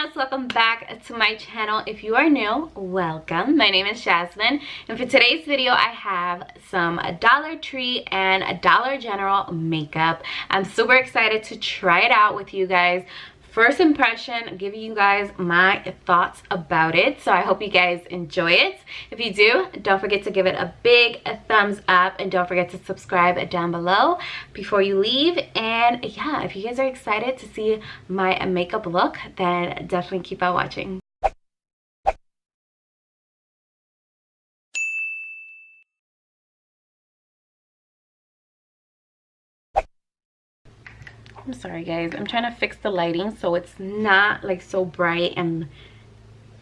loves, welcome back to my channel. If you are new, welcome. My name is Jasmine, and for today's video I have some Dollar Tree and Dollar General makeup. I'm super excited to try it out with you guys. First impression, giving you guys my thoughts about it. So I hope you guys enjoy it. If you do, don't forget to give it a big thumbs up, and don't forget to subscribe down below before you leave. And yeah, if you guys are excited to see my makeup look, then definitely keep on watching. I'm sorry guys, I'm trying to fix the lighting so it's not like so bright and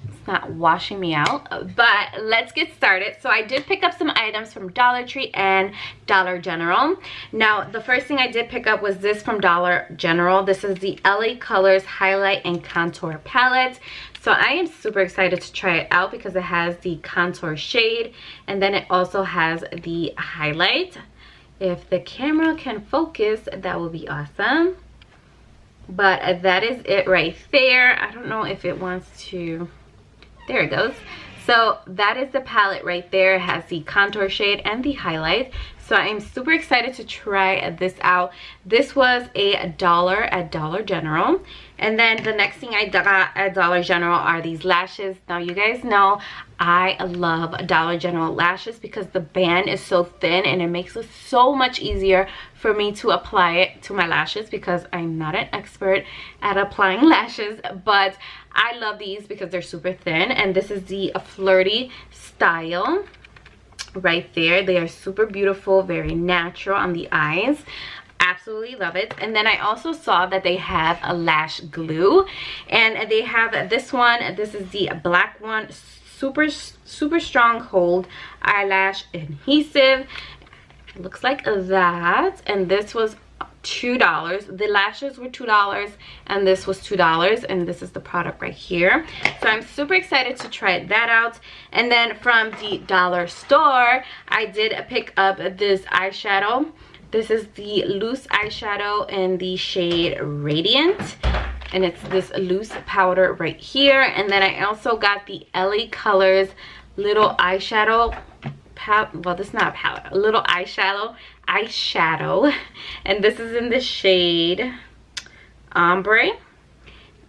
it's not washing me out. But let's get started. So I did pick up some items from Dollar Tree and Dollar General. Now the first thing I did pick up was this from Dollar General. This is the LA Colors Highlight and Contour Palette. So I am super excited to try it out because it has the contour shade and then it also has the highlight. If the camera can focus, that will be awesome. But that is it right there. I don't know if it wants to, there it goes. So that is the palette right there. It has the contour shade and the highlight. So I'm super excited to try this out. This was $1 at Dollar General. And then the next thing I got at Dollar General are these lashes. Now you guys know I love Dollar General lashes because the band is so thin and it makes it so much easier for me to apply it to my lashes because I'm not an expert at applying lashes. But I love these because they're super thin, and this is the Flirty style. Right there, they are super beautiful, very natural on the eyes. Absolutely love it. And then I also saw that they have a lash glue, and they have this one. This is the black one, super strong hold eyelash adhesive. It looks like that, and this was $2. The lashes were $2 and this was $2, and this is the product right here. So I'm super excited to try that out. And then from the dollar store I did pick up this eyeshadow. This is the loose eyeshadow in the shade Radiant, and it's this loose powder right here. And then I also got the LA Colors little eyeshadow well, this is not a palette, a little eyeshadow, and this is in the shade Ombre.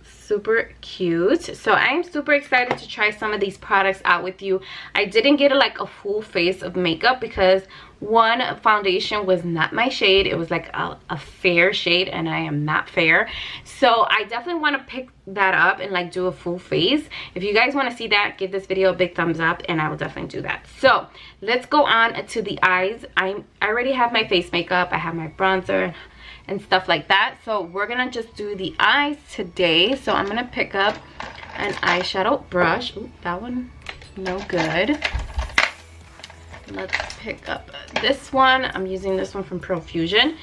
Super cute. So I'm super excited to try some of these products out with you. I didn't get like a full face of makeup because one, foundation was not my shade. It was like a fair shade, and I am not fair. So I definitely want to pick that up and like do a full face. If you guys want to see that, give this video a big thumbs up and I will definitely do that. So let's go on to the eyes. I already have my face makeup. I have my bronzer and stuff like that. So we're gonna just do the eyes today. So I'm gonna pick up an eyeshadow brush. Ooh, that one no good. Let's pick up this one. I'm using this one from Profusion.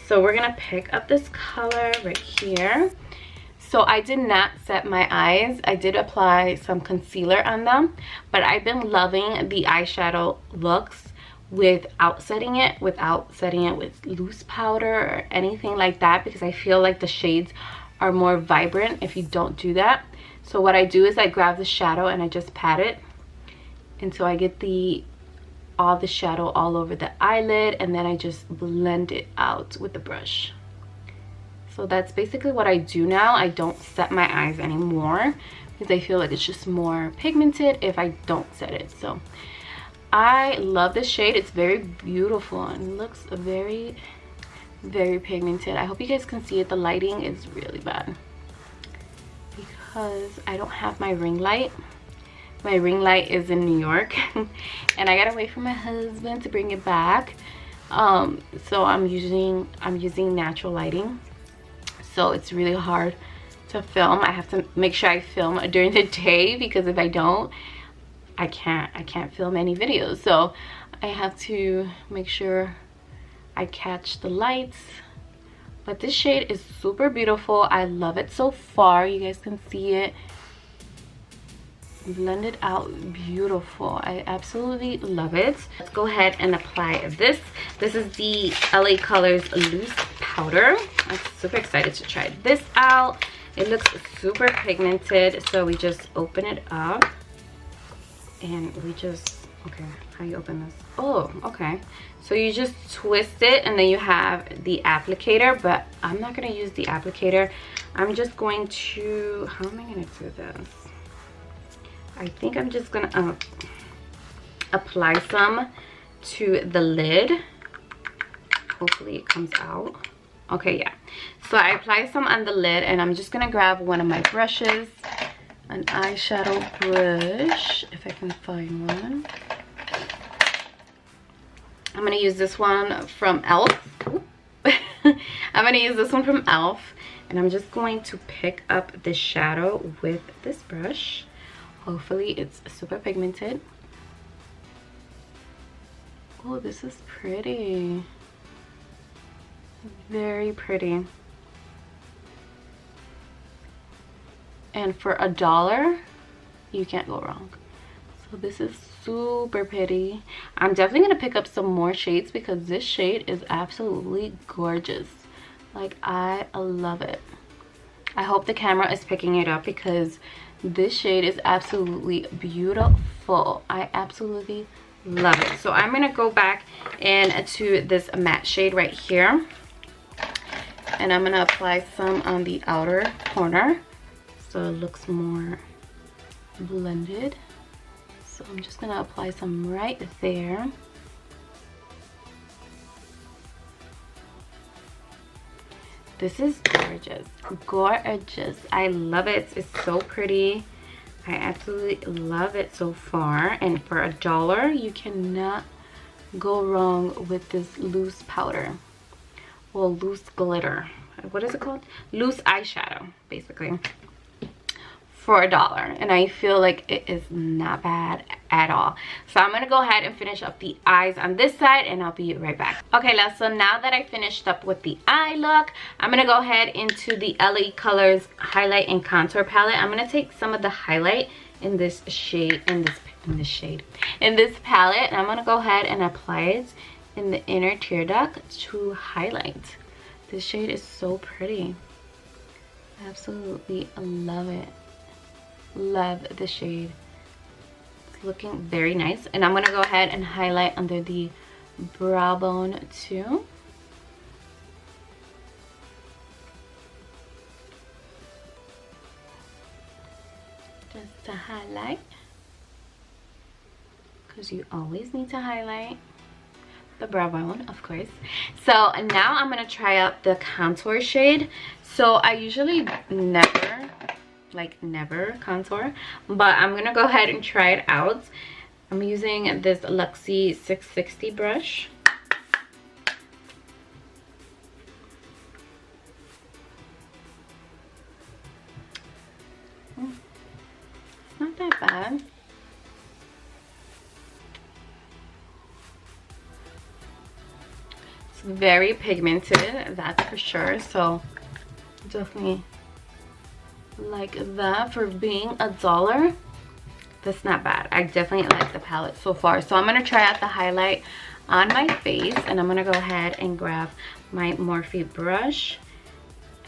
So we're gonna pick up this color right here. So I did not set my eyes. I did apply some concealer on them, but I've been loving the eyeshadow looks without setting it with loose powder or anything like that, because I feel like the shades are more vibrant if you don't do that. So what I do is I grab the shadow and I just pat it, and so I get all the shadow all over the eyelid, and then I just blend it out with the brush. So that's basically what I do now. I don't set my eyes anymore because I feel like it's just more pigmented if I don't set it. So I love this shade. It's very beautiful and looks very pigmented. I hope you guys can see it. The lighting is really bad because I don't have my ring light. My ring light is in New York and I gotta wait for my husband to bring it back. So I'm using natural lighting, so it's really hard to film. I have to make sure I film during the day because if I don't, I can't film any videos. So I have to make sure I catch the lights. But this shade is super beautiful. I love it so far. You guys can see it blended out beautiful. I absolutely love it. Let's go ahead and apply this. This is the LA Colors loose powder. I'm super excited to try this out. It looks super pigmented, so we just open it up and we just, okay, how you open this? Oh, okay. So you just twist it and then you have the applicator, but I'm not gonna use the applicator. I'm just going to, how am I gonna do this? I think I'm just gonna apply some to the lid. Hopefully it comes out. Okay, yeah. So I apply some on the lid and I'm just gonna grab one of my brushes, an eyeshadow brush, if I can find one. I'm gonna use this one from e.l.f. I'm gonna use this one from e.l.f. and I'm just going to pick up the shadow with this brush. Hopefully it's super pigmented. Oh, this is pretty. Very pretty. And for $1, you can't go wrong. So this is super pretty. I'm definitely gonna pick up some more shades because this shade is absolutely gorgeous. Like, I love it. I hope the camera is picking it up because this shade is absolutely beautiful. I absolutely love it. So I'm gonna go back into this matte shade right here and I'm gonna apply some on the outer corner so it looks more blended. So I'm just gonna apply some right there. This is gorgeous. Gorgeous. I love it. It's so pretty. I absolutely love it so far. And for $1, you cannot go wrong with this loose powder. Well, loose glitter. What is it called? Loose eyeshadow, basically. For $1, and I feel like it is not bad at all. So I'm gonna go ahead and finish up the eyes on this side and I'll be right back. Okay, love, so now that I finished up with the eye look, I'm gonna go ahead into the LA Colors highlight and contour palette. I'm gonna take some of the highlight in this shade, in this palette, and I'm gonna go ahead and apply it in the inner tear duct to highlight. This shade is so pretty. Absolutely love it. Love the shade. It's looking very nice, and I'm gonna go ahead and highlight under the brow bone too. Just to highlight, because you always need to highlight the brow bone, of course. So now I'm gonna try out the contour shade. So I usually never contour, but I'm gonna go ahead and try it out. I'm using this Luxie 660 brush. It's not that bad. It's very pigmented, that's for sure, so definitely like that. For being $1, that's not bad. I definitely like the palette so far. So I'm gonna try out the highlight on my face, and I'm gonna go ahead and grab my Morphe brush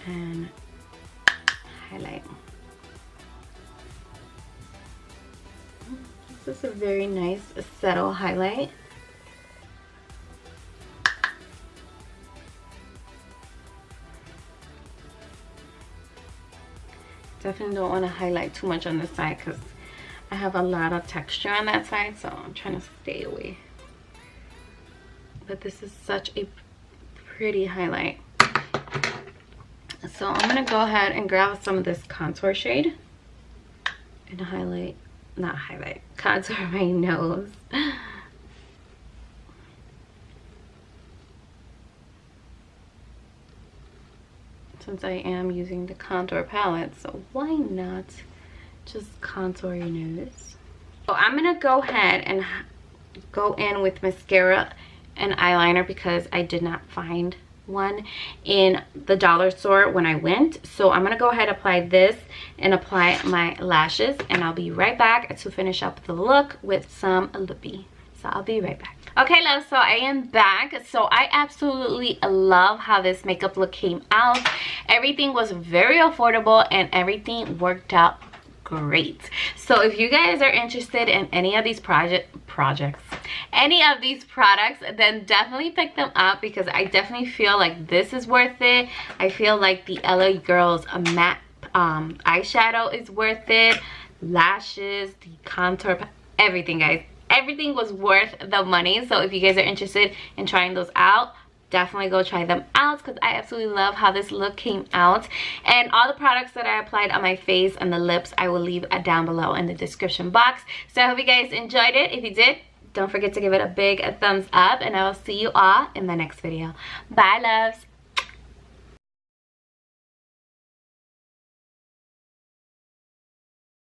and highlight. This is a very nice subtle highlight. Definitely don't want to highlight too much on this side because I have a lot of texture on that side, so I'm trying to stay away. But this is such a pretty highlight. So I'm gonna go ahead and grab some of this contour shade and contour my nose. Since I am using the contour palette, so why not just contour your nose? So I'm gonna go ahead and go in with mascara and eyeliner because I did not find one in the dollar store when I went. So I'm gonna go ahead and apply this and apply my lashes, and I'll be right back to finish up the look with some lippy. So I'll be right back. Okay, love, so I am back. So I absolutely love how this makeup look came out. Everything was very affordable and everything worked out great. So if you guys are interested in any of these any of these products, then definitely pick them up, because I definitely feel like this is worth it. I feel like the LA Girls matte eyeshadow is worth it. Lashes, the contour, everything, guys. Everything was worth the money. So if you guys are interested in trying those out, definitely go try them out, because I absolutely love how this look came out. And all the products that I applied on my face and the lips, I will leave down below in the description box. So I hope you guys enjoyed it. If you did, don't forget to give it a big thumbs up, and I will see you all in the next video. Bye, loves.